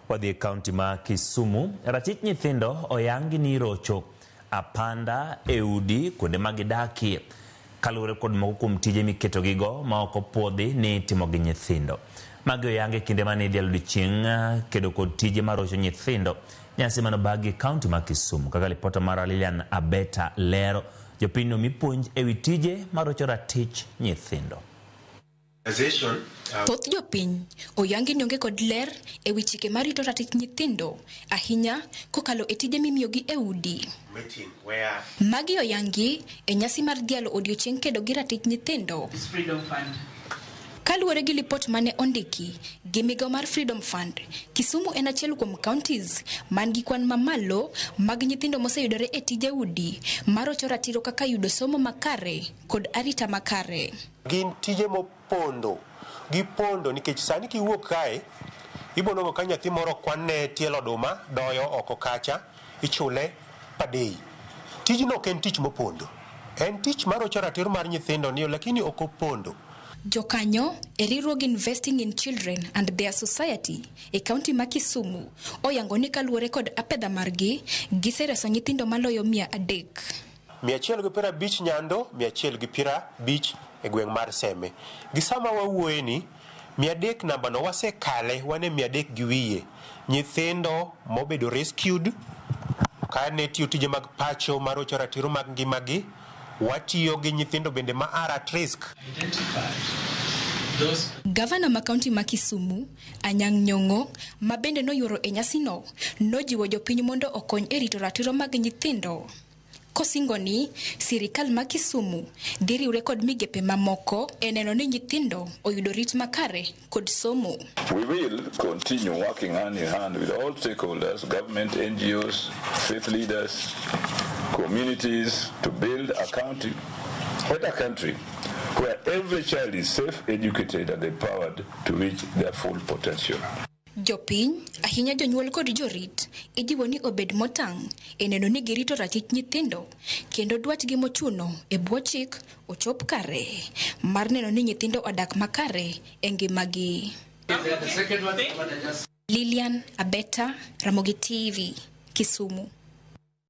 Wadhi kaunti ma Kisumu, ratich nyithindo oyangi ni rocho apanda eudi kuonde magidakie kaluwore kod moko kuom tije miketo gigo ma ok opuodhi ni timo gi nyithindo. Magi oyangi kinde mane idhi odiechieng' kedo kod tije marocho nyithindo. Nyasi manobagi kaunti ma Kisumu, kaka ripota mar Lilian Abeta lero, jopiny mipuonj ewi tije marocho ratich nyithindo. Thoth jopiny oyangi ni onge kod ler ewi chike marito ratich nyithindo, ahinya kokalo e tije mimiyogi e udi. Magi oyangi e nyasi mar dhialo odiechieng' kedo gi ratich nyithindo. Kaluwore gi lipot mane ondiki gi migawo mar Freedom Fund, Kisumu en achiel kuom counties man gi kwan mamalo mag nyithindo moseyudore e tije udi marocho ratiro kaka yudo somo makare kod arita makare. Gin tije mopondo, gipondo nikech sani kiwuok kae ibonogo ka nyathi moro kwanne tielo oduma doyo oko kacha, ichule padei. Tijno ok en tich mopondo, en tich marocho ratiro mar nyithindo niyo, lakini ok opondo. Jokanyo e riwruog Investing in Children and Their Society e kaunti ma Kisumu oyango ni kaluwore kod apedha margi gisereso nyithindo maloyo 300. 150 Nyando, 150 e gweng' mar Seme. Gi sama wawuoye ni 300 namba no wasekale wane 300 gi wiye. Nyithindo mobedo rescued kane tiyo tije mag pacho marocho ratiro mag ngimagi. Watiyo gi nyithindo bende ma are at risk. Gavana ma kaunti ma Kisumu, Anyang' Nyong'o, ma bende noyuoro e nyasino, nojiwo jopiny mondo okony e rito ratiro mag nyithindo. Kosingo ni sirikal ma Kisumu dhi riwre kod migepe mamoko e neno ni nyithindo oyudo rit makare kod somo. We will continue working hand in hand with all stakeholders, government, NGOs, faith leaders, communities to build a country where every child is safe, educated and empowered to reach their full potential. Jopiny, ahinya jonyuol kod jorit, ijiwo ni obed motang' e neno ni girito ratich nyithindo, kendo dwachgi mochuno e bwo chik ochop kare, mar neno ni nyithindo odak makare e ngimagi. Lilian Abeta, Ramogi TV, Kisumu.